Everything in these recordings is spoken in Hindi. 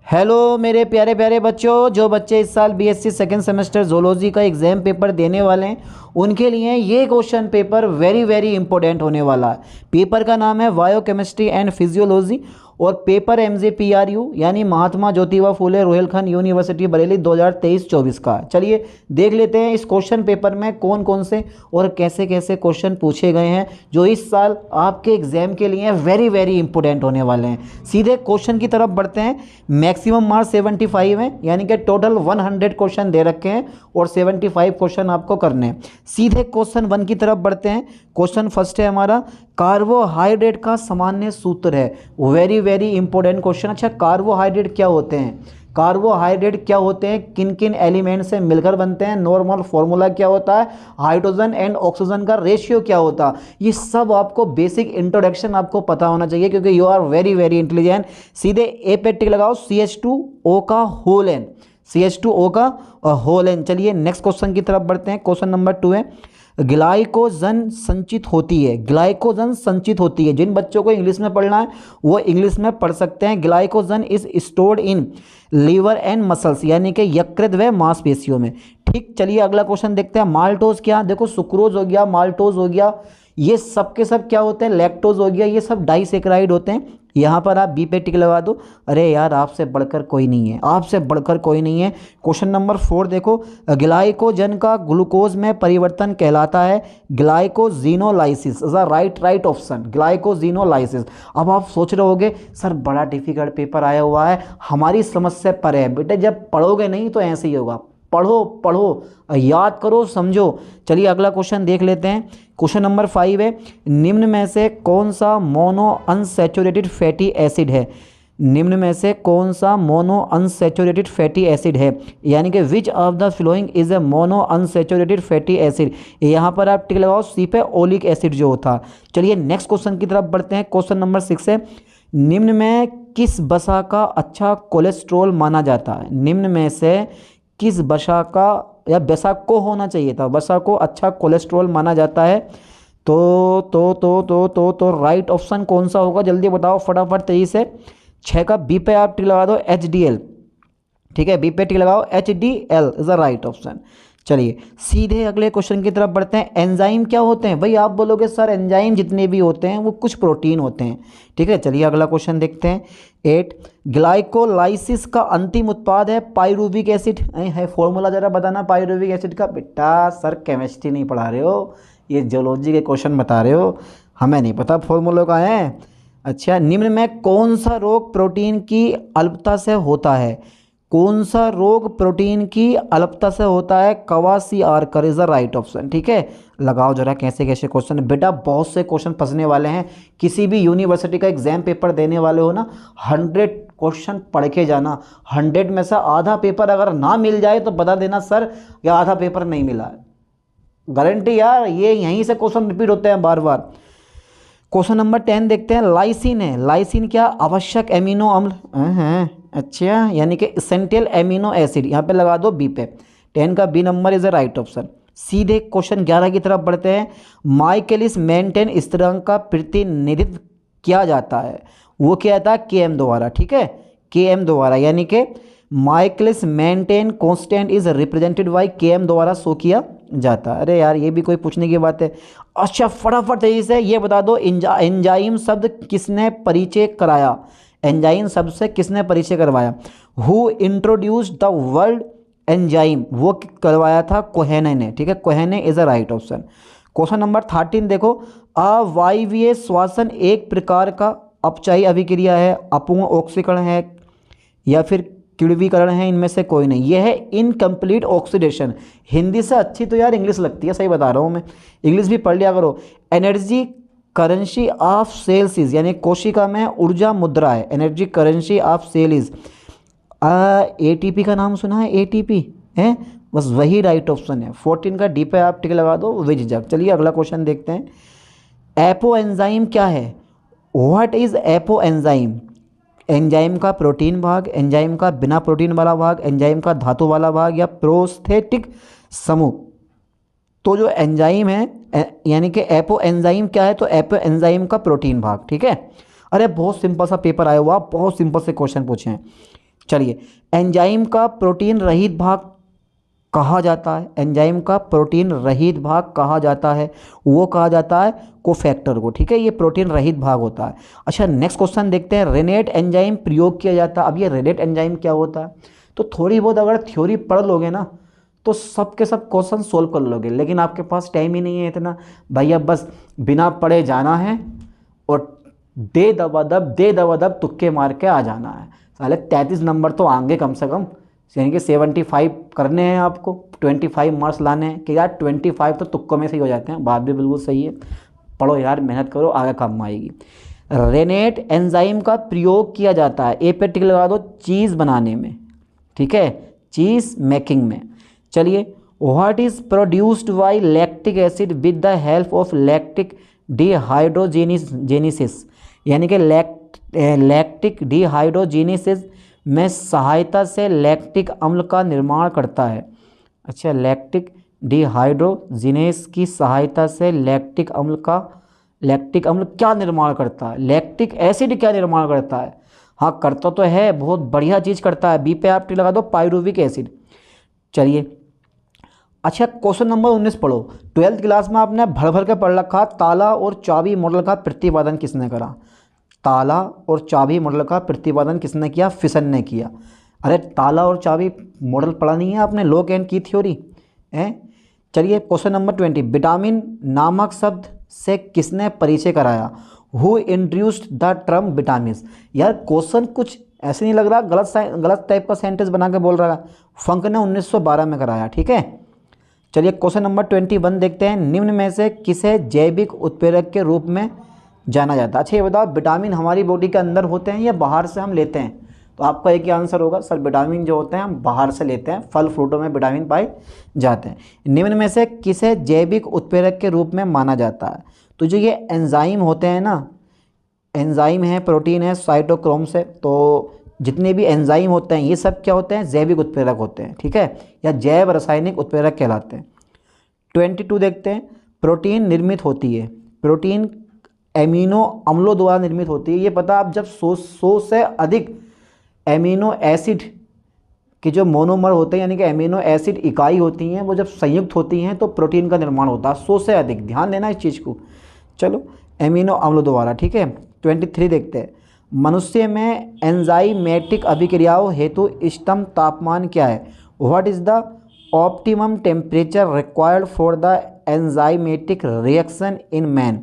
हेलो मेरे प्यारे प्यारे बच्चों, जो बच्चे इस साल बीएससी सेकेंड सेमेस्टर जोलॉजी का एग्ज़ाम पेपर देने वाले हैं उनके लिए ये question paper very very important होने वाला है। पेपर का नाम है बायोकेमिस्ट्री एंड फिजियोलॉजी और पेपर MJPRU यानी महात्मा ज्योतिबा फुले रोहिलखंड यूनिवर्सिटी बरेली 2023-24 का। चलिए देख लेते हैं इस क्वेश्चन पेपर में कौन कौन से और कैसे कैसे क्वेश्चन पूछे गए हैं जो इस साल आपके एग्जाम के लिए वेरी वेरी इंपॉर्टेंट होने वाले हैं। सीधे क्वेश्चन की तरफ बढ़ते हैं। मैक्सिमम मार्क्स 75 हैं, यानी कि टोटल 100 क्वेश्चन दे रखे हैं और 75 क्वेश्चन आपको करने हैं। सीधे क्वेश्चन 1 की तरफ बढ़ते हैं। क्वेश्चन फर्स्ट है हमारा, कार्बोहाइड्रेट का सामान्य सूत्र है। Very very important question. अच्छा, कार्बोहाइड्रेट क्या होते हैं, कार्बोहाइड्रेट क्या होते हैं, किन किन एलिमेंट से मिलकर बनते हैं, नॉर्मल फॉर्मूला क्या होता है, हाइड्रोजन एंड ऑक्सीजन का रेशियो क्या होता है, ये सब आपको बेसिक इंट्रोडक्शन आपको पता होना चाहिए क्योंकि you are very very intelligent. सीधे ए पे टिक लगाओ, CH2O का होल एन, CH2O का होल एन। चलिए नेक्स्ट क्वेश्चन की तरफ बढ़ते हैं। क्वेश्चन नंबर 2 है, ग्लाइकोजन संचित होती है। ग्लाइकोजन संचित होती है। जिन बच्चों को इंग्लिश में पढ़ना है वो इंग्लिश में पढ़ सकते हैं। Glycogen is stored in liver and muscles, यानी कि यकृत व मांसपेशियों में। ठीक, चलिए अगला क्वेश्चन देखते हैं। माल्टोज क्या, देखो सुक्रोज हो गया, माल्टोज हो गया, ये सब के सब क्या होते हैं, लैक्टोज हो गया, ये सब डाइसेक्राइड होते हैं। यहाँ पर आप बी पे टिक लगा दो। अरे यार आपसे बढ़कर कोई नहीं है, आपसे बढ़कर कोई नहीं है। क्वेश्चन नंबर 4 देखो, ग्लाइकोजन का ग्लूकोज में परिवर्तन कहलाता है glycogenolysis. Is right option, glycogenolysis. अब आप सोच रहे होगे सर बड़ा डिफिकल्ट पेपर आया हुआ है, हमारी समझ से परे है। बेटे जब पढ़ोगे नहीं तो ऐसे ही होगा, पढ़ो पढ़ो, याद करो, समझो। चलिए अगला क्वेश्चन देख लेते हैं। क्वेश्चन नंबर 5 है, निम्न में से कौन सा मोनो अनसैचुरेटेड फैटी एसिड है। निम्न में से कौन सा मोनो अनसैचुरेटेड फैटी एसिड है, यानी कि विच of the following is a mono unsaturated fatty acid. यहाँ पर आप टिक लगाओ सी पे, ओलिक एसिड जो होता। चलिए नेक्स्ट क्वेश्चन की तरफ बढ़ते हैं। क्वेश्चन नंबर 6 है, निम्न में किस वसा का अच्छा कोलेस्ट्रॉल माना जाता है। निम्न में से किस वसा का, या वसा को होना चाहिए था, वसा को अच्छा कोलेस्ट्रॉल माना जाता है। तो राइट ऑप्शन कौन सा होगा, जल्दी बताओ फटाफट तेजी से। 6 का बी पे आप टिक लगा दो, HDL। ठीक है, बी पे टिक लगाओ, HDL is the right option. चलिए सीधे अगले क्वेश्चन की तरफ बढ़ते हैं। एंजाइम क्या होते हैं, भाई आप बोलोगे सर एंजाइम जितने भी होते हैं वो कुछ प्रोटीन होते हैं। ठीक है, चलिए अगला क्वेश्चन देखते हैं। 8, ग्लाइकोलाइसिस का अंतिम उत्पाद है पाइरुविक एसिड। है फॉर्मूला जरा बताना पाइरुविक एसिड का। बेटा सर केमिस्ट्री नहीं पढ़ा रहे हो, ये जियोलॉजी के क्वेश्चन बता रहे हो, हमें नहीं पता फॉर्मूला का है। अच्छा, निम्न में कौन सा रोग प्रोटीन की अल्पता से होता है। कौन सा रोग प्रोटीन की अल्पता से होता है, क्वासिआर्कर इज द राइट ऑप्शन। ठीक है, लगाओ जरा कैसे कैसे क्वेश्चन। बेटा बहुत से क्वेश्चन फंसने वाले हैं, किसी भी यूनिवर्सिटी का एग्जाम पेपर देने वाले हो ना, 100 क्वेश्चन पढ़ के जाना। 100 में से आधा पेपर अगर ना मिल जाए तो बता देना सर या आधा पेपर नहीं मिला है, गारंटी यार, ये यहीं से क्वेश्चन रिपीट होते हैं बार बार। क्वेश्चन नंबर 10 देखते हैं। लाइसिन है, लाइसिन क्या, आवश्यक एमिनो अम्ल है। अच्छा, यानी कि एसेंशियल एमिनो एसिड, यहाँ पे लगा दो बी पे। 10 का B number is the right option. सीधे क्वेश्चन 11 की तरफ बढ़ते हैं। माइकलिस मेंटेन स्थिरांक का प्रतिनिधित्व किया जाता है, वो क्या था, Km द्वारा। ठीक है, Km द्वारा, यानी कि Michaelis Menten constant is represented by Km द्वारा शो किया जाता है। अरे यार ये भी कोई पूछने की बात है। अच्छा फटाफट तेजी से ये बता दो, एंजाइम शब्द किसने परिचय कराया। एंजाइम शब्द से किसने परिचय करवाया। Who introduced the word enzyme, वो करवाया था कोहेने ने। ठीक है, Kuhne is a right option. Question number 13 देखो, अवायवीय श्वसन एक प्रकार का अपचायी अभिक्रिया है, अपूर्ण ऑक्सीकरण है या फिर किण्वीकरण है, इनमें से कोई नहीं। यह है इनकम्प्लीट ऑक्सीडेशन। हिंदी से अच्छी तो यार इंग्लिश लगती है, सही बता रहा हूँ मैं, इंग्लिश भी पढ़ लिया करो। Energy currency of cells is, यानी कोशिका में ऊर्जा मुद्रा है, energy currency of cell is. ATP का नाम सुना है, ATP है, बस वही राइट ऑप्शन है। 14 का डी पे आप टिक लगा दो, विजजक। चलिए अगला क्वेश्चन देखते हैं। एपो एंजाइम क्या है, what is apo enzyme. Enzyme का प्रोटीन भाग, एंजाइम का बिना प्रोटीन वाला भाग, एंजाइम का धातु वाला भाग, या प्रोस्थेटिक समूह। तो जो एंजाइम है यानी कि एपो एंजाइम क्या है, तो एपो एंजाइम का प्रोटीन भाग। ठीक है, अरे बहुत सिंपल सा पेपर आया हुआ, बहुत सिंपल से क्वेश्चन पूछे हैं। चलिए, एंजाइम का प्रोटीन रहित भाग कहा जाता है, एंजाइम का प्रोटीन रहित भाग कहा जाता है, वो कहा जाता है कोफैक्टर को। ठीक है, ये प्रोटीन रहित भाग होता है। अच्छा, नेक्स्ट क्वेश्चन देखते हैं, रेनेट एंजाइम प्रयोग किया जाता है। अब ये रेनेट एंजाइम क्या होता है, तो थोड़ी बहुत अगर थ्योरी पढ़ लोगे ना तो सब के सब क्वेश्चन सोल्व कर लोगे, लेकिन आपके पास टाइम ही नहीं है इतना भैया, बस बिना पढ़े जाना है और दे दबा दब तुक्के मार के आ जाना है। साले 33 नंबर तो आएंगे कम से कम, यानी कि 75 करने हैं आपको, 25 मार्क्स लाने हैं कि यार 25 तो तुक्कों में से ही हो जाते हैं। बात भी बिल्कुल सही है, पढ़ो यार, मेहनत करो, आगे काम आएगी। रेनेट एंजाइम का प्रयोग किया जाता है, ए पे टिक लगा दो, चीज़ बनाने में। ठीक है, चीज़ मेकिंग में। चलिए, what is produced by lactic acid with the help of lactic dehydrogenesis, यानी कि लैक्टिक डिहाइड्रोजेनेसिस में सहायता से लैक्टिक अम्ल का निर्माण करता है। अच्छा, लैक्टिक डिहाइड्रोजिनेस की सहायता से लैक्टिक अम्ल क्या निर्माण करता है, लैक्टिक एसिड क्या निर्माण करता है। हाँ, करता तो है, बहुत बढ़िया चीज़ करता है, बी पे आप टिक लगा दो, पाइरुविक एसिड। चलिए, अच्छा क्वेश्चन नंबर 19 पढ़ो। 12th क्लास में आपने भर भर के पढ़ रखा, ताला और चाबी मॉडल का प्रतिपादन किसने करा। ताला और चाबी मॉडल का प्रतिपादन किसने किया, फिशन ने किया। अरे ताला और चाबी मॉडल पढ़ा नहीं है आपने, लॉक एंड की थ्योरी है। चलिए, क्वेश्चन नंबर 20, विटामिन नामक शब्द से किसने परिचय कराया, who introduced the term vitamins. यार क्वेश्चन कुछ ऐसे नहीं लग रहा, गलत टाइप का सेंटेंस बना के बोल रहा है। फंक ने 1912 में कराया। ठीक है, चलिए क्वेश्चन नंबर 21 देखते हैं, निम्न में से किसे जैविक उत्प्रेरक के रूप में जाना जाता है। अच्छा, ये बताओ, विटामिन हमारी बॉडी के अंदर होते हैं या बाहर से हम लेते हैं, तो आपका एक ही आंसर होगा सर, विटामिन जो होते हैं हम बाहर से लेते हैं, फल फ्रूटों में विटामिन पाए जाते हैं। निम्न में से किसे जैविक उत्प्रेरक के रूप में माना जाता है, तो जो ये एंजाइम होते हैं ना, एंजाइम है, प्रोटीन है, साइटोक्रोम से, तो जितने भी एंजाइम होते हैं ये सब क्या होते हैं, जैविक उत्प्रेरक होते हैं। ठीक है, या जैव रासायनिक उत्प्रेरक कहलाते हैं। 22 देखते हैं, प्रोटीन निर्मित होती है, प्रोटीन एमिनो अम्लों द्वारा निर्मित होती है। ये पता आप जब 100 से अधिक एमिनो एसिड के जो मोनोमर होते हैं, यानी कि एमिनो एसिड इकाई होती हैं, वो जब संयुक्त होती हैं तो प्रोटीन का निर्माण होता है। 100 से अधिक, ध्यान देना इस चीज़ को। चलो, एमिनो अम्लों द्वारा। ठीक है, 23 देखते हैं, मनुष्य में एंजाइमेटिक अभिक्रियाओं हेतु इष्टतम तापमान क्या है, what is the optimum temperature required for the enzymatic reaction in man.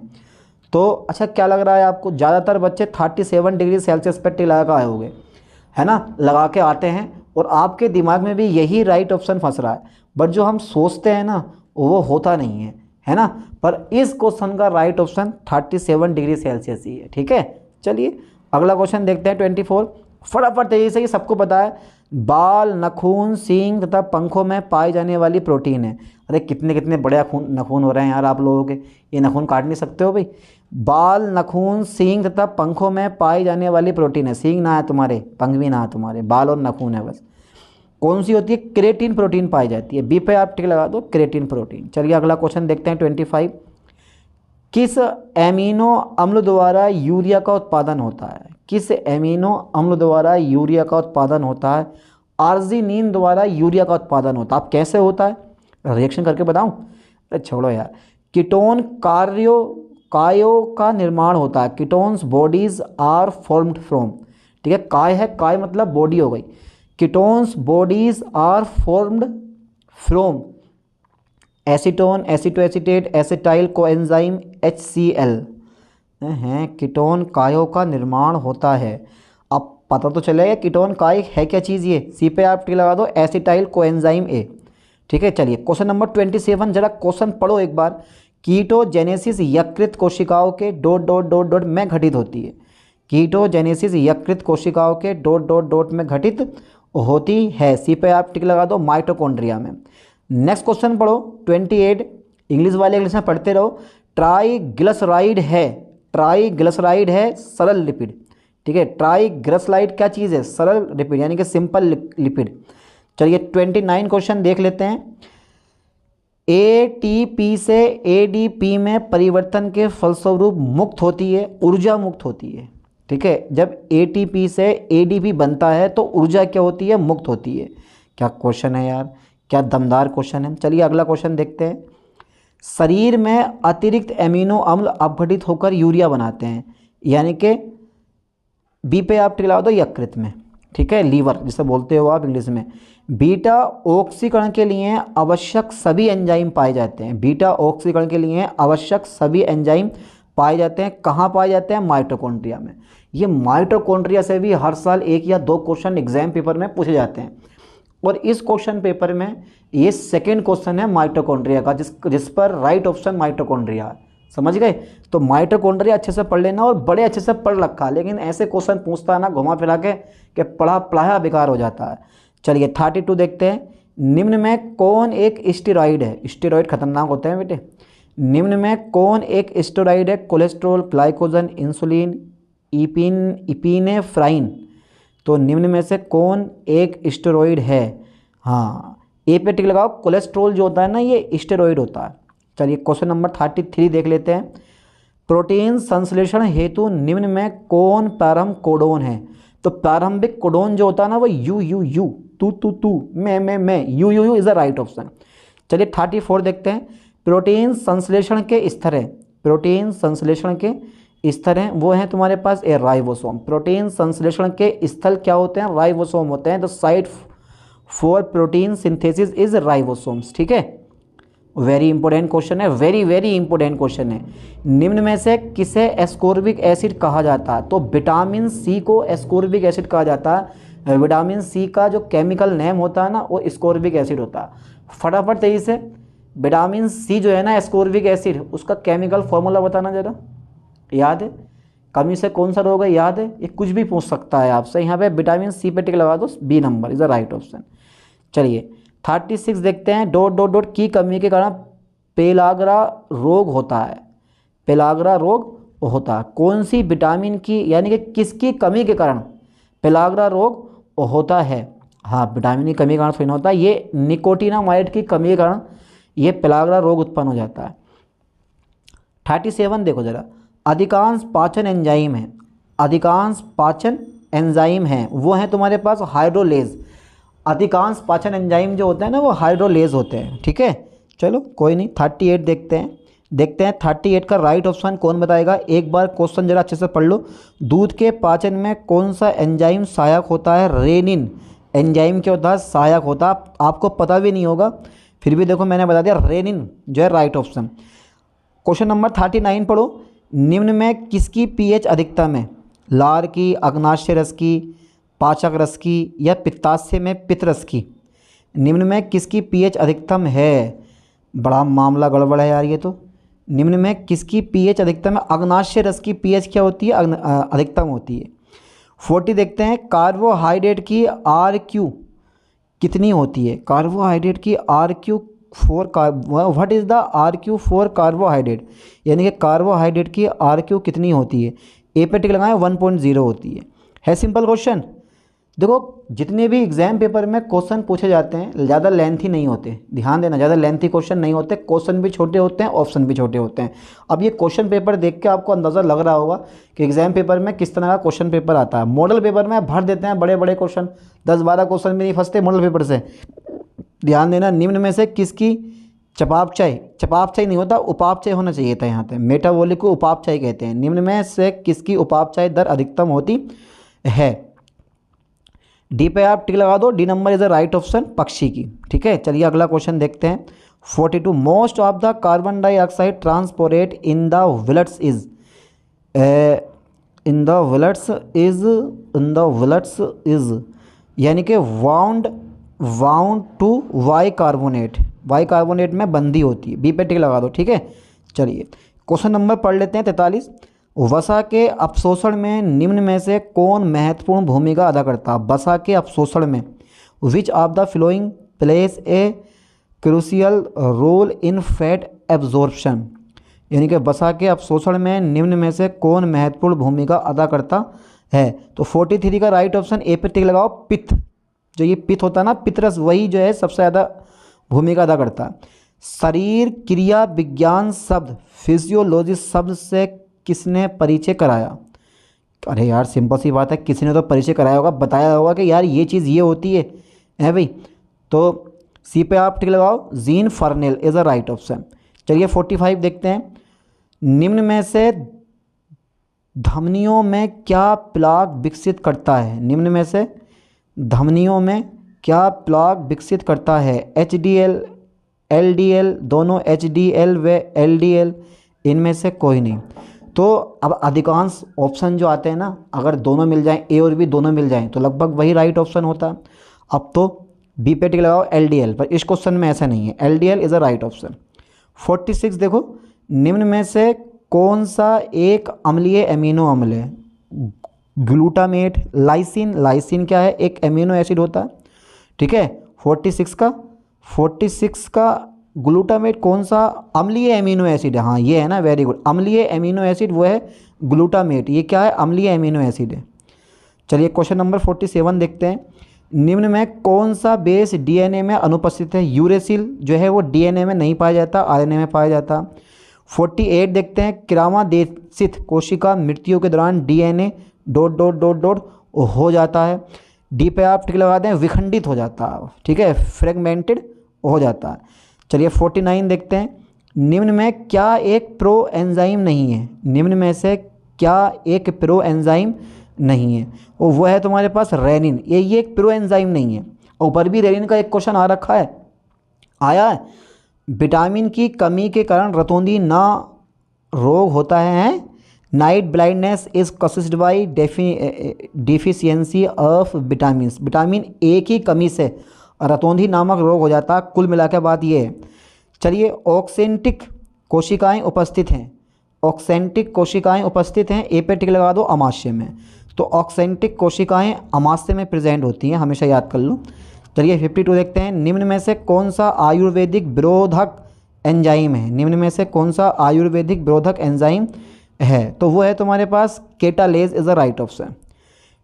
तो अच्छा, क्या लग रहा है आपको, ज़्यादातर बच्चे 37 डिग्री सेल्सियस पर टिक लगा के आए होंगे, है ना, लगा के आते हैं, और आपके दिमाग में भी यही राइट ऑप्शन फंस रहा है, बट जो हम सोचते हैं ना वो होता नहीं है ना। पर इस क्वेश्चन का राइट ऑप्शन 37 डिग्री सेल्सियस ही है। ठीक है, चलिए अगला क्वेश्चन देखते हैं 24, फटाफट तेजी से, ये सबको पता है, बाल, नखून, सींग तथा पंखों में पाई जाने वाली प्रोटीन है। अरे कितने कितने बड़े नखून हो रहे हैं यार आप लोगों के, ये नखून काट नहीं सकते हो भाई। बाल, नखून, सींग तथा पंखों में पाई जाने वाली प्रोटीन है, सींग ना है तुम्हारे, पंख भी ना है तुम्हारे, बाल और नखून है बस। कौन सी होती है, क्रेटीन प्रोटीन पाई जाती है, बी पे आप टिक लगा दो, क्रेटीन प्रोटीन। चलिए अगला क्वेश्चन देखते हैं 25, किस एमिनो अम्ल द्वारा यूरिया का उत्पादन होता है, किस एमिनो अम्ल द्वारा यूरिया का उत्पादन होता है, आर्जिनिन द्वारा यूरिया का उत्पादन होता है। अब कैसे होता है, रिएक्शन करके बताऊं, अरे छोड़ो यार। कीटोन कायों का निर्माण होता है, ketones bodies are formed from. ठीक है, काय है, काय मतलब बॉडी हो गई, ketones bodies are formed from acetone, acetoacetate, acetyl coenzyme, HCl हैं। कीटोन कायों का निर्माण होता है। अब पता तो चलेगा कीटोन काय है क्या चीज़, ये सी पे आप टिक लगा दो, एसिटाइल कोएंजाइम A। ठीक है, चलिए क्वेश्चन नंबर 27, जरा क्वेश्चन पढ़ो एक बार। कीटोजेनेसिस यकृत कोशिकाओं के ... में घटित होती है, कीटोजेनेसिस यकृत कोशिकाओं के ... में घटित होती है, सी पे आप टिक लगा दो, माइटोकॉन्ड्रिया में। नेक्स्ट क्वेश्चन पढ़ो 28, इंग्लिश वाले इंग्लिश में पढ़ते रहो। ट्राइग्लिसराइड है सरल लिपिड। ठीक है, ट्राइग्लिसराइड क्या चीज़ है, सरल लिपिड, यानी कि सिंपल लिपिड। चलिए 29 क्वेश्चन देख लेते हैं। ATP से ADP में परिवर्तन के फलस्वरूप मुक्त होती है, ऊर्जा मुक्त होती है। ठीक है, जब एटीपी से एडीपी बनता है तो ऊर्जा क्या होती है, मुक्त होती है। क्या क्वेश्चन है यार, क्या दमदार क्वेश्चन है। चलिए अगला क्वेश्चन देखते हैं। शरीर में अतिरिक्त एमिनो अम्ल अपघटित होकर यूरिया बनाते हैं, यानी कि बी पे आप टिक लगा दो यकृत में, ठीक है, लीवर जिसे बोलते हो आप इंग्लिश में। बीटा ऑक्सीकरण के लिए आवश्यक सभी एंजाइम पाए जाते हैं। बीटा ऑक्सीकरण के लिए आवश्यक सभी एंजाइम पाए जाते हैं। कहाँ पाए जाते हैं, माइटोकॉन्ड्रिया में। ये माइटोकॉन्ड्रिया से भी हर साल 1 या 2 क्वेश्चन एग्जाम पेपर में पूछे जाते हैं, और इस क्वेश्चन पेपर में ये सेकेंड क्वेश्चन है माइटोकॉन्ड्रिया का, जिस पर राइट ऑप्शन माइटोकॉन्ड्रिया है। समझ गए। तो माइटोकॉन्ड्रिया अच्छे से पढ़ लेना, और बड़े अच्छे से पढ़ रखा, लेकिन ऐसे क्वेश्चन पूछता है ना घुमा फिरा के कि पढ़ा पढ़ाया बेकार हो जाता है। चलिए 32 देखते हैं। निम्न में कौन एक स्टेरॉइड है। स्टेरॉइड खतरनाक होते हैं बेटे। निम्न में कौन एक स्टेरॉइड है। Cholesterol, glycogen, insulin, epinephrine. तो निम्न में से कौन एक स्टेरॉइड है। हाँ, ए पे टिक लगाओ। कोलेस्ट्रॉल जो होता है ना, ये स्टेरॉइड होता है। चलिए क्वेश्चन नंबर 33 देख लेते हैं। प्रोटीन संश्लेषण हेतु निम्न में कौन प्रारंभ कोडोन है। तो प्रारंभिक कोडोन जो होता है ना, वो यू यू यू, तू मैं, you is the right option. चलिए 34 देखते हैं। प्रोटीन संश्लेषण के स्तर है। प्रोटीन संश्लेषण के स्तर हैं, वो हैं तुम्हारे पास ए राइबोसोम। प्रोटीन संश्लेषण के स्थल क्या होते हैं, राइबोसोम होते हैं। The site for protein synthesis is ribosomes. ठीक है, वेरी इंपॉर्टेंट क्वेश्चन है, वेरी वेरी इंपॉर्टेंट क्वेश्चन है। निम्न में से किसे एस्कोर्बिक एसिड कहा जाता है। तो विटामिन सी को एस्कोर्बिक एसिड कहा जाता है। विटामिन सी का जो केमिकल नेम होता है ना, वो एस्कोर्बिक एसिड होता है। फटाफट तेजी से, विटामिन सी जो है ना एस्कोर्बिक एसिड, उसका केमिकल फॉर्मूला बताना जरा, याद है। कमी से कौन सा रोग है, याद है। ये कुछ भी पूछ सकता है आपसे। यहाँ पे विटामिन सी पे टिक लगा दो, B number is the right option. चलिए 36 देखते हैं। डॉट डॉट डॉट की कमी के कारण पेलाग्रा रोग होता है। पेलाग्रा रोग होता है कौन सी विटामिन की, यानी कि किसकी कमी के कारण पेलाग्रा रोग होता है। हाँ, विटामिन की कमी के कारण थोड़ी ना होता है, ये निकोटिनामाइड की कमी के कारण ये पेलाग्रा रोग उत्पन्न हो जाता है। 37 देखो जरा। अधिकांश पाचन एंजाइम हैं, अधिकांश पाचन एंजाइम हैं, वो हैं तुम्हारे पास हाइड्रोलेज। अधिकांश पाचन एंजाइम जो होते हैं ना, वो हाइड्रोलेज होते हैं। ठीक है, चलो कोई नहीं। 38 देखते हैं। 38 का राइट ऑप्शन कौन बताएगा। एक बार क्वेश्चन जरा अच्छे से पढ़ लो। दूध के पाचन में कौन सा एंजाइम सहायक होता है। रेनिन एंजाइम क्या होता है, सहायक होता है। आपको पता भी नहीं होगा, फिर भी देखो मैंने बता दिया, रेनिन जो है राइट ऑप्शन। क्वेश्चन नंबर 39 पढ़ो। निम्न में किसकी पीएच अधिकतम है। लार की, अग्नाशय रस की, पाचक रस की, या पित्ताशय में पित्तरस की। निम्न में किसकी पीएच अधिकतम है। बड़ा मामला गड़बड़ है यार ये तो। निम्न में किसकी पीएच अधिकतम है। अग्नाशय रस की पीएच क्या होती है, अधिकतम होती है। 40 देखते हैं। कार्बोहाइड्रेट की आर क्यू कितनी होती है। कार्बोहाइड्रेट की R Q for what is the R Q for carbohydrate, यानी कि कार्बोहाइड्रेट की आर क्यू कितनी होती है। ए पे टिक लगाएं, 1.0 होती है सिंपल क्वेश्चन। देखो जितने भी एग्जाम पेपर में क्वेश्चन पूछे जाते हैं ज़्यादा लेंथी नहीं होते, ध्यान देना, ज़्यादा लेंथी क्वेश्चन नहीं होते। क्वेश्चन भी छोटे होते हैं, ऑप्शन भी छोटे होते हैं। अब ये क्वेश्चन पेपर देख के आपको अंदाज़ा लग रहा होगा कि एग्जाम पेपर में किस तरह का क्वेश्चन पेपर आता है। मॉडल पेपर में भर देते हैं बड़े बड़े क्वेश्चन, 10-12 क्वेश्चन भी नहीं फंसते मॉडल पेपर से। ध्यान देना, निम्न में से किसकी चयापचय नहीं होता, उपापचय होना चाहिए था यहाँ पे। मेटाबॉलिक को उपापचय कहते हैं। निम्न में से किसकी उपापचय दर अधिकतम होती है। डी पे आप टिक लगा दो, D number is the right option, पक्षी की। ठीक है, चलिए अगला क्वेश्चन देखते हैं। 42 most of the carbon dioxide transported in the विलेट्स इज यानी कि वाउंड टू वाई कार्बोनेट में बंदी होती है। बी पे टिक लगा दो। ठीक है, चलिए क्वेश्चन नंबर पढ़ लेते हैं 43। वसा के अपशोषण में निम्न में से कौन महत्वपूर्ण भूमिका अदा करता है। वसा के अपशोषण में which of the following plays a crucial role in fat absorption, यानी कि वसा के अपशोषण में निम्न में से कौन महत्वपूर्ण भूमिका अदा करता है। तो 43 का राइट ऑप्शन ए पे टिक लगाओ, पित्त। जो ये पित्त होता है ना, पित्तरस, वही जो है सबसे ज़्यादा भूमिका अदा करता है। शरीर क्रिया विज्ञान शब्द फिजियोलॉजी शब्द से किसने परिचय कराया। अरे यार सिंपल सी बात है, किसी ने तो परिचय कराया होगा, बताया होगा कि यार ये चीज़ ये होती है भाई। तो सी पे आप टिक लगाओ, Jean Fernel is a right option. चलिए 45 देखते हैं। निम्न में से धमनियों में क्या प्लाक विकसित करता है? निम्न में से धमनियों में क्या प्लाक विकसित करता है? HDL, LDL, दोनों HDL व LDL, इनमें से कोई नहीं। तो अब अधिकांश ऑप्शन जो आते हैं ना, अगर दोनों मिल जाएं, ए और बी दोनों मिल जाएं, तो लगभग वही राइट ऑप्शन होता। अब तो बी पे टिक लगाओ LDL, पर इस क्वेश्चन में ऐसा नहीं है, LDL is a right option. 46 देखो, निम्न में से कौन सा एक अम्लीय एमिनो अम्ल है? ग्लूटामेट, लाइसिन, लाइसिन क्या है? एक एमिनो एसिड होता है, ठीक है। 46 का ग्लूटामेट कौन सा अम्लीय एमिनो एसिड है? हाँ ये है ना, वेरी गुड, अम्लीय एमिनो एसिड वो है ग्लूटामेट। ये क्या है? अम्लीय एमिनो एसिड है। चलिए क्वेश्चन नंबर 47 देखते हैं। निम्न में कौन सा बेस डीएनए में अनुपस्थित है? यूरेसिल जो है वो डीएनए में नहीं पाया जाता, आरएनए में पाया जाता। 48 देखते हैं। क्रमादेशित कोशिका मृत्यु के दौरान DNA dot dot dot dot हो जाता है। डी पे आप टिक लगा दें, विखंडित हो जाता है, ठीक है, फ्रेगमेंटेड हो जाता है। चलिए 49 देखते हैं। निम्न में क्या एक प्रो एंजाइम नहीं है? निम्न में से क्या एक प्रो एंजाइम नहीं है? और वह है तुम्हारे पास रेनिन। ये एक प्रो एंजाइम नहीं है। ऊपर भी रेनिन का एक क्वेश्चन आ रखा है, आया है। विटामिन की कमी के कारण रतौंधी ना रोग होता है। Night blindness is caused by deficiency of vitamin. Vitamin A की कमी से रतौंधी नामक रोग हो जाता है। कुल मिला के बात ये है। चलिए ऑक्सेंटिक कोशिकाएं उपस्थित हैं, ऑक्सेंटिक कोशिकाएं उपस्थित हैं, ए पे टिक लगा दो, अमाशय में। तो ऑक्सेंटिक कोशिकाएं अमाशय में प्रेजेंट होती हैं, हमेशा याद कर लो। चलिए 52 देखते हैं। निम्न में से कौन सा आयुर्वेदिक विरोधक एंजाइम है? निम्न में से कौन सा आयुर्वेदिक विरोधक एंजाइम है? तो वो है तुम्हारे पास केटालेज इज़ अ राइट ऑप्शन।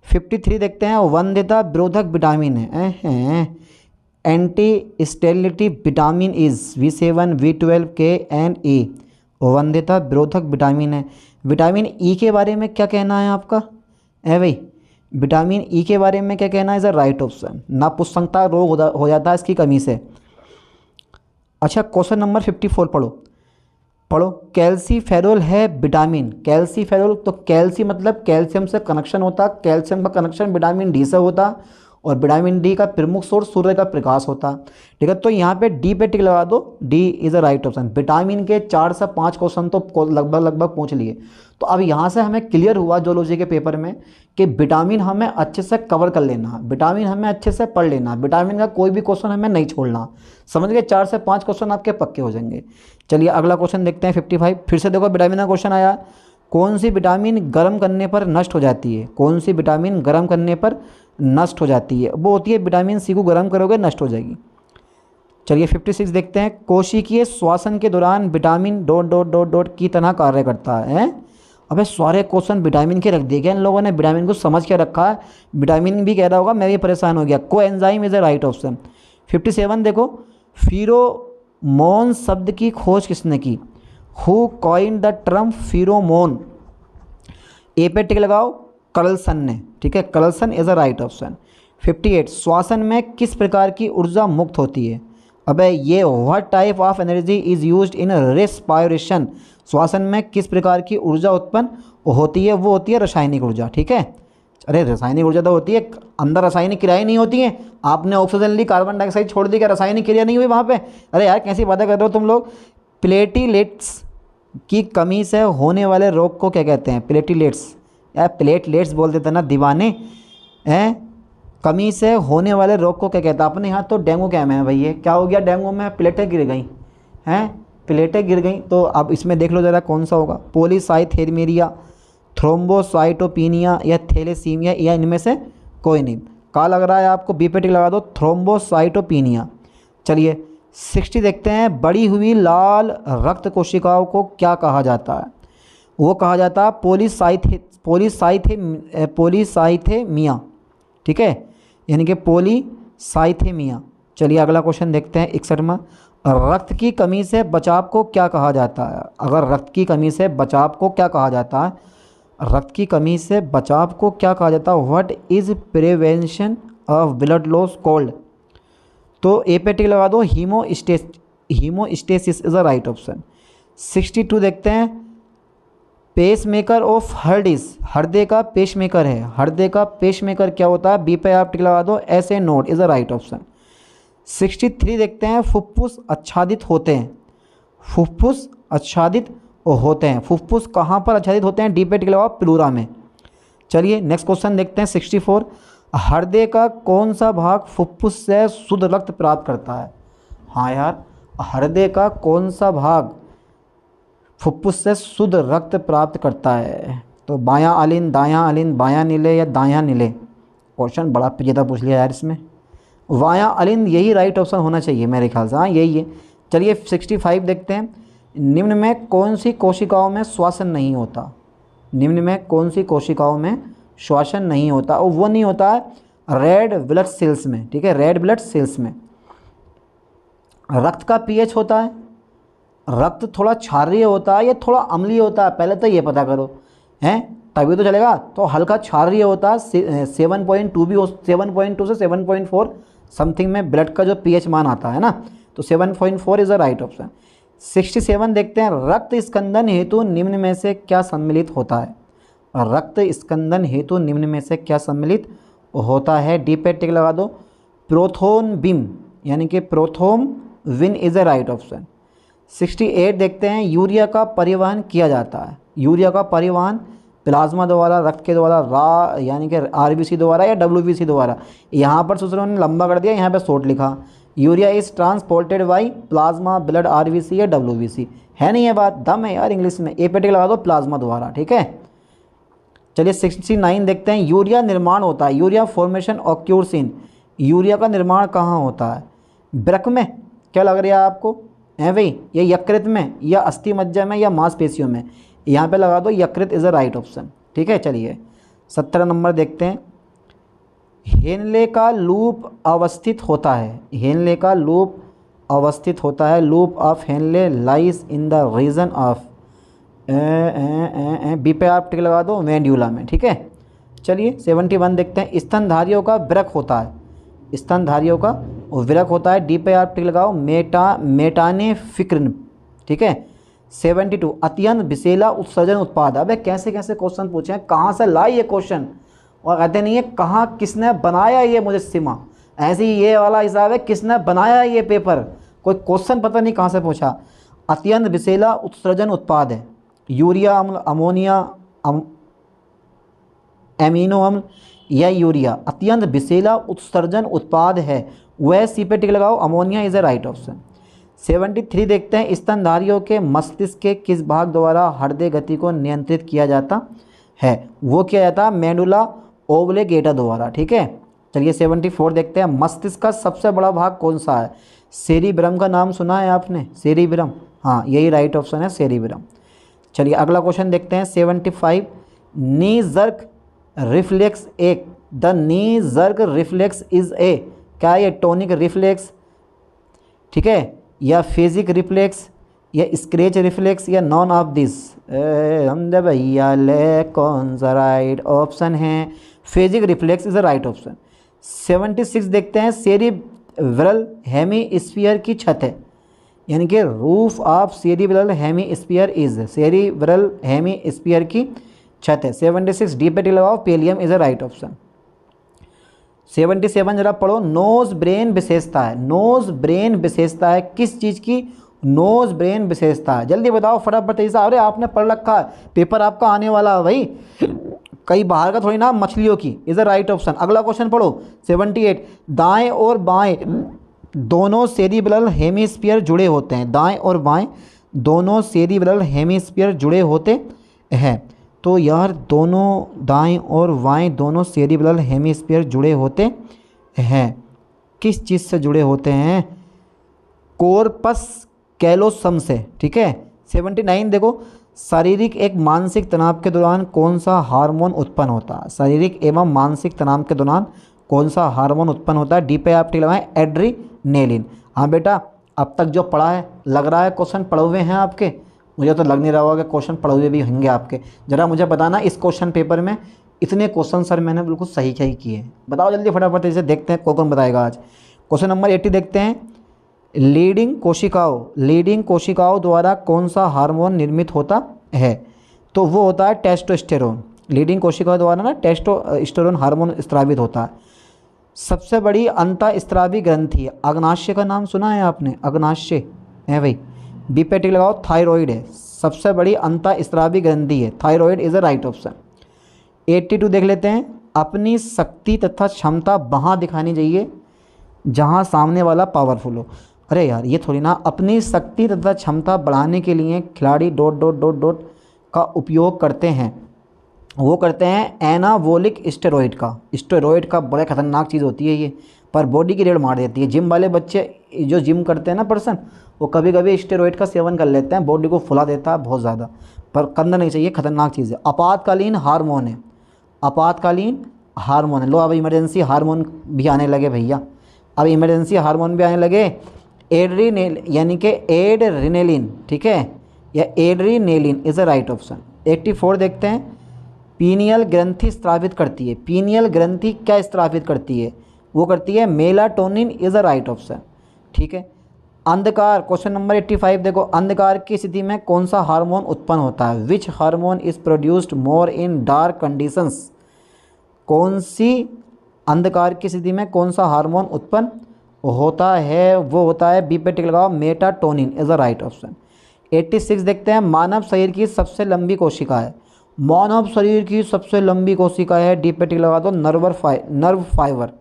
53 देखते हैं। वंध्यता विरोधक विटामिन है, anti sterility vitamin is V7, V12, K and E। वंध्यता विरोधक विटामिन है। विटामिन ई के बारे में क्या कहना है आपका? भाई विटामिन ई के बारे में क्या कहना है? Is a right option. नापुंसकता रोग हो जाता है इसकी कमी से। अच्छा क्वेश्चन नंबर 54 पढ़ो। कैल्सीफेरोल है विटामिन। कैल्सीफेरोल, तो कैल्सी मतलब कैल्शियम से कनेक्शन होता, कैल्शियम का कनेक्शन विटामिन डी से होता, और विटामिन डी का प्रमुख सोर्स सूर्य का प्रकाश होता, ठीक है। तो यहाँ पे डी पे टिक लगा दो, D is a right option. Vitamin के 4 से 5 क्वेश्चन तो लगभग पूछ लिए। तो अब यहाँ से हमें क्लियर हुआ जोलॉजी के पेपर में कि विटामिन हमें अच्छे से कवर कर लेना, विटामिन हमें अच्छे से पढ़ लेना, विटामिन का कोई भी क्वेश्चन हमें नहीं छोड़ना। समझ गए? 4 से 5 क्वेश्चन आपके पक्के हो जाएंगे। चलिए अगला क्वेश्चन देखते हैं 55। फिर से देखो विटामिन का क्वेश्चन आया। कौन सी विटामिन गर्म करने पर नष्ट हो जाती है? कौन सी विटामिन गर्म करने पर नष्ट हो जाती है? वो होती है विटामिन सी को गर्म करोगे नष्ट हो जाएगी। चलिए 56 देखते हैं। कोशिकीय श्वसन के दौरान vitamin dot dot dot dot की तरह कार्य करता है। अबे सारे क्वेश्चन विटामिन के रख दिए गए इन लोगों ने, विटामिन को समझ के रखा है। विटामिन भी कह रहा होगा, मैं भी परेशान हो गया। Coenzyme is a right option. 57 देखो। फिरोमोन शब्द की खोज किसने की? Who coined the term pheromone? A पे टिक लगाओ, कर्लसन ने, ठीक है, Karlson is a right option. 58 श्वसन में किस प्रकार की ऊर्जा मुक्त होती है? अबे ये what type of energy is used in respiration? श्वसन में किस प्रकार की ऊर्जा उत्पन्न होती है? वो होती है रासायनिक ऊर्जा, ठीक है। अरे रासायनिक ऊर्जा तो होती है, अंदर रासायनिक क्रियाएं नहीं होती हैं। आपने ऑक्सीजन ली, कार्बन डाइऑक्साइड छोड़ दी, क्या रासायनिक क्रिया नहीं हुई वहाँ पे? अरे यार कैसी बातें कर रहे हो तुम लोग। प्लेटिलेट्स की कमी से होने वाले रोग को क्या कहते हैं? प्लेटिलेट्स, यार प्लेटलेट्स बोल देते ना दीवाने हैं। कमी से होने वाले रोग को क्या कहता है? अपने यहाँ तो डेंगू क्या में है भाई? ये क्या हो गया? डेंगू में प्लेटें गिर गई हैं, प्लेटें गिर गई। तो अब इसमें देख लो ज़रा कौन सा होगा। पॉलीसाइथेमिया, थ्रोम्बोसाइटोपिनिया या थैलेसीमिया, या इनमें से कोई नहीं। का लग रहा है आपको? बी पे टिक लगा दो, थ्रोम्बोसाइटोपिनिया। चलिए 60 देखते हैं। बढ़ी हुई लाल रक्त कोशिकाओं को क्या कहा जाता है? वो कहा जाता है पॉलीसाइथेमिया, ठीक है, यानी कि पॉलीसाइथेमिया। चलिए अगला क्वेश्चन देखते हैं 61 में। रक्त की कमी से बचाव को क्या कहा जाता है? अगर रक्त की कमी से बचाव को क्या कहा जाता है? रक्त की कमी से बचाव को क्या कहा जाता है? What is prevention of blood loss called? तो ए पे टिक लगा दो, haemostasis is the right option. 62 देखते हैं, pacemaker of heart is, हृदय का पेश मेकर है, हृदय का पेश मेकर क्या होता है? बी पे आप टिक लगा दो, ऐसे note is the right option. 63 देखते हैं, फुफ्फुस आच्छादित होते हैं, फुफ्फुस आच्छादित होते हैं, फुफ्फुस कहाँ पर आच्छादित होते हैं? डी पे टिक लगाओ, प्लूरा में। चलिए नेक्स्ट क्वेश्चन देखते हैं 64, हृदय का कौन सा भाग फुफ्फुस से शुद्ध रक्त प्राप्त करता है? हाँ यार, हृदय का कौन सा भाग फुफ्फुस से शुद्ध रक्त प्राप्त करता है? तो बायां अलिन, दायां अलिन, बायां नीले या दायां नीले? क्वेश्चन बड़ा पेचीदा पूछ लिया यार इसमें। बायां अलिन यही राइट ऑप्शन होना चाहिए मेरे ख्याल से, हाँ यही है। चलिए 65 देखते हैं, निम्न में कौन सी कोशिकाओं में श्वसन नहीं होता? निम्न में कौन सी कोशिकाओं में श्वसन नहीं होता? और वो नहीं होता है रेड ब्लड सेल्स में, ठीक है, रेड ब्लड सेल्स में। रक्त का पीएच होता है, रक्त थोड़ा क्षारीय होता है या थोड़ा अम्लीय होता है? पहले तो ये पता करो, हैं, तभी तो चलेगा। तो हल्का क्षारीय होता है, 7.2 भी हो, 7.2 से 7.4 समथिंग में ब्लड का जो पीएच मान आता है ना, तो 7.4 इज़ द राइट ऑप्शन। 67 देखते हैं, रक्त स्कंदन हेतु निम्न में से क्या सम्मिलित होता है? रक्त स्कंदन हेतु निम्न में से क्या सम्मिलित होता है? डी पे टिक लगा दो, प्रोथोनबिम यानी कि prothrombin is the right option. 68 देखते हैं, यूरिया का परिवहन किया जाता है, यूरिया का परिवहन प्लाज्मा द्वारा, रक्त के द्वारा, रा यानी कि आरबीसी द्वारा या डब्ल्यूबीसी द्वारा? यहाँ पर सूत्र ने लंबा कर दिया, यहाँ पे शॉर्ट लिखा। Urea is transported by plasma, blood, RBC या डब्ल्यूबीसी? है नहीं ये बात, दम है यार इंग्लिश में। ए पे टिक लगा दो, प्लाज्मा द्वारा, ठीक है। चलिए 69 देखते हैं, यूरिया निर्माण होता है, यूरिया फॉर्मेशन ऑक्यूर्स इन, यूरिया का निर्माण कहाँ होता है? वृक्क में? क्या लग रहा है आपको? है भाई, ये यकृत में या अस्थि मज्जा में या मांसपेशियों में? यहाँ पे लगा दो यकृत इज़ द राइट ऑप्शन, ठीक है। चलिए 17 नंबर देखते हैं, हेनले का लूप अवस्थित होता है, हेनले का लूप अवस्थित होता है, loop of Henle lies in the region of, B पे आप टिक लगा दो, मेड्यूला में, ठीक है। चलिए 71 देखते हैं, स्तनधारियों का वृक्क होता है, स्तनधारियों का वृक्क होता है, डी पे आप टिक लगाओ, मेटानेफ्रिन, ठीक है। 72 अत्यंत विषैला उत्सर्जन उत्पाद। अबे कैसे कैसे क्वेश्चन पूछे हैं, कहाँ से लाई ये क्वेश्चन, और कहते नहीं है कहाँ किसने बनाया ये मुजस्सिमा, ऐसे ही ये वाला हिसाब है, किसने बनाया ये पेपर, कोई क्वेश्चन पता नहीं कहाँ से पूछा। अत्यंत विषैला उत्सर्जन उत्पाद है, यूरिया अम्ल, अमोनिया, एमिनो अम्ल या यूरिया, अत्यंत विषैला उत्सर्जन उत्पाद है, वह सी पे टिक लगाओ, ammonia is the right option. 73 देखते हैं, स्तनधारियों के मस्तिष्क के किस भाग द्वारा हृदय गति को नियंत्रित किया जाता है? वो किया जाता है मेडुला ओब्लिगेटा द्वारा, ठीक है। चलिए 74 देखते हैं, मस्तिष्क का सबसे बड़ा भाग कौन सा है? सेरिब्रम का नाम सुना है आपने? सेरिब्रम, हाँ यही राइट ऑप्शन है, सेरिब्रम। चलिए अगला क्वेश्चन देखते हैं 75, नी जर्क रिफ्लेक्स एक, the knee jerk reflex is a, क्या ये टोनिक रिफ्लेक्स, ठीक है, या फेजिक रिफ्लेक्स या स्क्रेच रिफ्लेक्स या नॉन ऑफ दिस? हम दे भैया ले कौन सा राइट ऑप्शन है? Phasic reflex is the right option. 76 देखते हैं, सेरिब्रल हेमीस्फीयर की छत है, यानी कि roof of cerebral hemisphere is, cerebral hemisphere की छत है। 76 डी पे टिक लगाओ, पेलियम इज द राइट ऑप्शन। 77 जरा पढ़ो, नोज ब्रेन विशेषता है, नोज ब्रेन विशेषता है किस चीज़ की? नोज ब्रेन विशेषता है, जल्दी बताओ फटाफट ऐसा। अरे आपने पढ़ रखा है, पेपर आपका आने वाला है भाई, कई बाहर का थोड़ी ना, मछलियों की इज द राइट ऑप्शन। अगला क्वेश्चन पढ़ो 78, दाएं और बाएं दोनों सेरिब्रल हेमीस्फीयर जुड़े होते हैं, दाएं और बाएं दोनों सेरिब्रल हेमीस्फीयर जुड़े होते हैं। तो यार दोनों दाएं और बाएं दोनों सेरिब्रल हेमीस्फीयर जुड़े होते हैं, किस चीज़ से जुड़े होते हैं? कोर्पस कैलोसम से, ठीक है। 79 देखो, शारीरिक एक मानसिक तनाव के दौरान कौन सा हार्मोन उत्पन्न होता है? शारीरिक एवं मानसिक तनाव के दौरान कौन सा हार्मोन उत्पन्न होता है? डी पे आप टिक लगाएं, एड्रीनेलिन। हाँ बेटा, अब तक जो पढ़ा है, लग रहा है क्वेश्चन पढ़े हुए हैं आपके, मुझे तो लग नहीं रहा होगा कि क्वेश्चन पढ़े हुए भी होंगे आपके। ज़रा मुझे बताना इस क्वेश्चन पेपर में इतने क्वेश्चन सर मैंने बिल्कुल सही सही किए हैं, बताओ जल्दी फटाफट, इसे देखते हैं कौन बताएगा आज। क्वेश्चन नंबर 80 देखते हैं। लीडिंग कोशिकाओं द्वारा कौन सा हार्मोन निर्मित होता है? तो वो होता है टेस्टोस्टेरोन। लीडिंग कोशिकाओं द्वारा ना टेस्टोस्टेरोन हार्मोन स्रावित होता है। सबसे बड़ी अंतःस्रावी ग्रंथि, अग्नाशय का नाम सुना है आपने? अग्नाशय है भाई, बी पे टिक लगाओ, थायराइड है। सबसे बड़ी अंतःस्रावी ग्रंथि है thyroid, is a right option. 82 देख लेते हैं। अपनी शक्ति तथा क्षमता वहाँ दिखानी चाहिए जहाँ सामने वाला पावरफुल हो। अरे यार ये थोड़ी ना, अपनी शक्ति तथा क्षमता बढ़ाने के लिए खिलाड़ी डॉट डॉट डॉट डॉट का उपयोग करते हैं, वो करते हैं एनाबॉलिक स्टेरॉइड का बड़ा खतरनाक चीज़ होती है ये, पर बॉडी की रेड मार देती है। जिम वाले बच्चे जो जिम करते हैं ना पर्सन, वो कभी कभी स्टेरॉइड का सेवन कर लेते हैं, बॉडी को फुला देता है बहुत ज़्यादा, पर करना नहीं चाहिए, खतरनाक चीज़ है। आपातकालीन हार्मोन है, आपातकालीन हार्मोन है। लो अब इमरजेंसी हार्मोन भी आने लगे भैया, अब इमरजेंसी हार्मोन भी आने लगे। एड्रीनेल यानी कि एड्रीनेलिन, ठीक है, या adrenaline is a right option. 84 देखते हैं। पीनियल ग्रंथि स्रावित करती है, पीनियल ग्रंथि क्या स्रावित करती है? वो करती है melatonin, is a right option, ठीक है। अंधकार, क्वेश्चन नंबर 85 देखो। अंधकार की स्थिति में कौन सा हार्मोन उत्पन्न होता है? Which hormone is produced more in dark conditions? कौन सी अंधकार की स्थिति में कौन सा हार्मोन उत्पन्न होता है? वो होता है, बी पे टिक लगाओ, मेटाटोनिन इज़ अ राइट ऑप्शन। 86 देखते हैं। मानव शरीर की सबसे लंबी कोशिका है, मानव शरीर की सबसे लंबी कोशिका है, डी पे टिक लगा दो, नर्व फाइबर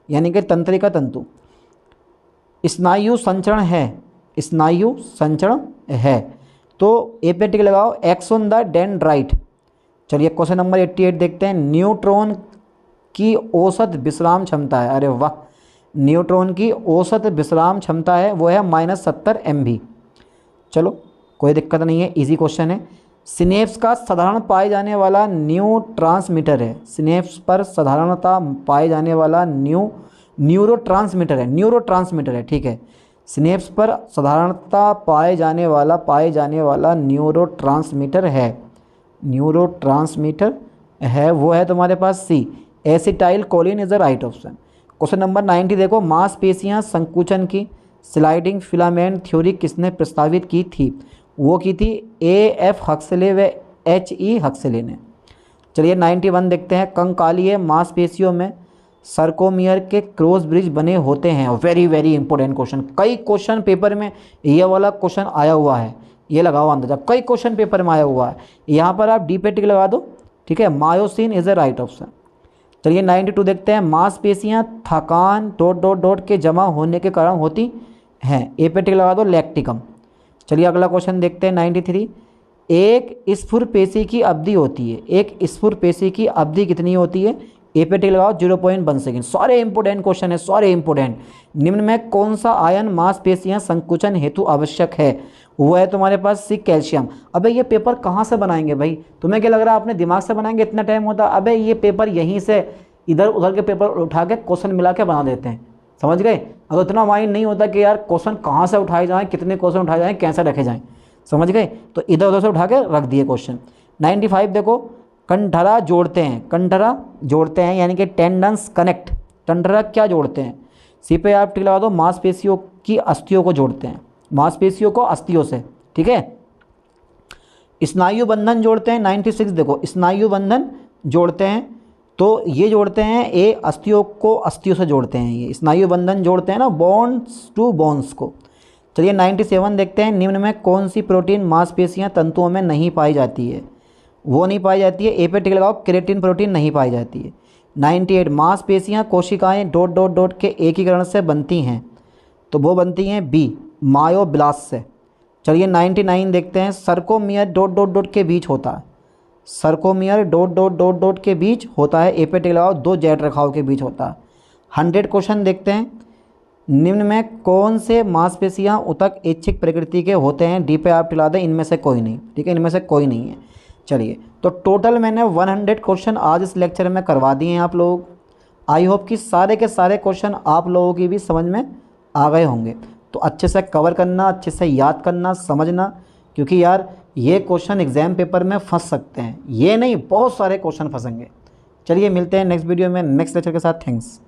यानी कि तंत्रिका तंतु। स्नायु संचरण है, स्नायु संचरण है, तो ए पे टिक लगाओ, एक्सोन द डेंड्राइट। चलिए क्वेश्चन नंबर 88 देखते हैं। न्यूट्रॉन की औसत विश्राम क्षमता है, अरे वाह, न्यूट्रॉन की औसत विश्राम क्षमता है वो है -70 MV। चलो कोई दिक्कत नहीं है, इजी क्वेश्चन है। सिनेप्स का साधारण पाए जाने वाला न्यूरोट्रांसमीटर है, सिनेप्स पर साधारणता पाए जाने वाला न्यूरोट्रांसमीटर है, ठीक है। सिनेप्स पर साधारणता पाए जाने वाला न्यूरोट्रांसमीटर है, वो है तुम्हारे पास C, acetyl choline is the right option. Question number 90 देखो। मांसपेशियां संकुचन की स्लाइडिंग फिलामेंट थ्योरी किसने प्रस्तावित की थी? वो की थी AF हक्सले व HE हक्सले ने। चलिए 91 देखते हैं। कंकालीय मांसपेशियों में सर्कोमियर के क्रॉस ब्रिज बने होते हैं, वेरी वेरी इंपॉर्टेंट क्वेश्चन, कई क्वेश्चन पेपर में ये वाला क्वेश्चन आया हुआ है, ये लगाओ अंदाजा, कई क्वेश्चन पेपर में आया हुआ है। यहाँ पर आप डी पे टिक लगा दो, ठीक है, myosin is a right option. चलिए 92 देखते हैं। मांसपेशियाँ थकान डॉट डॉट डॉट के जमा होने के कारण होती हैं, ए पे टिक लगा दो, लैक्टिकम। चलिए अगला क्वेश्चन देखते हैं 93। एक स्फुर पेशी की अवधि होती है, एक स्फुर पेशी की अवधि कितनी होती है? ए पे टिक लगाओ, 0.1 सेकेंड। सारे इंपॉर्टेंट क्वेश्चन है, सारे इंपॉर्टेंट। निम्न में कौन सा आयन मांसपेशियां संकुचन हेतु आवश्यक है? वो है तुम्हारे पास सी, कैल्शियम। अबे ये पेपर कहाँ से बनाएंगे भाई? तुम्हें क्या लग रहा है अपने दिमाग से बनाएंगे, इतना टाइम होता? अबे ये पेपर यहीं से इधर उधर के पेपर उठा के क्वेश्चन मिला के बना देते हैं, समझ गए? अगर इतना माइंड नहीं होता कि यार क्वेश्चन कहाँ से उठाए जाएँ, कितने क्वेश्चन उठाए जाएँ, कैसे रखे जाएँ, समझ गए? तो इधर उधर से उठा के रख दिए क्वेश्चन। 95 देखो। कंडरा जोड़ते हैं यानी कि टेंडन्स कनेक्ट, कंडरा क्या जोड़ते हैं? सी पे आप टिक लगा दो, मांसपेशियों की अस्थियों को जोड़ते हैं, मांसपेशियों को अस्थियों से, ठीक है। स्नायु बंधन जोड़ते हैं, 96 देखो, स्नायु बंधन जोड़ते हैं, तो ये जोड़ते हैं ए, अस्थियों को अस्थियों से जोड़ते हैं, ये स्नायु बंधन जोड़ते हैं ना, बोन्स टू बोन्स को। चलिए 97 देखते हैं। निम्न में कौन सी प्रोटीन मांसपेशियां तंतुओं में नहीं पाई जाती है? वो नहीं पाई जाती है, ए पे टिक लगाओ, क्रेटिन प्रोटीन नहीं पाई जाती है। 98 मांसपेशियां कोशिकाएं डॉट डॉट डॉट के एकीकरण से बनती हैं, तो वो बनती हैं बी, मायोब्लास्ट से। चलिए 99 देखते हैं। सर्कोमियर डॉट डॉट डॉट के बीच होता है, सर्कोमियर डॉट डॉट डॉट डॉट के बीच होता है, ए पे टिक लगाओ, दो जेट रेखाओं के बीच होता है। 100 क्वेश्चन देखते हैं। निम्न में कौन से मांसपेशियां उतक ऐच्छिक प्रकृति के होते हैं? डी पे आप टिला दें, इनमें से कोई नहीं, ठीक है, इनमें से कोई नहीं है। चलिए तो टोटल मैंने 100 क्वेश्चन आज इस लेक्चर में करवा दिए हैं आप लोग। आई होप कि सारे के सारे क्वेश्चन आप लोगों की भी समझ में आ गए होंगे। तो अच्छे से कवर करना, अच्छे से याद करना, समझना, क्योंकि यार ये क्वेश्चन एग्जाम पेपर में फंस सकते हैं, ये नहीं बहुत सारे क्वेश्चन फंसेंगे। चलिए मिलते हैं नेक्स्ट वीडियो में नेक्स्ट लेक्चर के साथ। थैंक्स।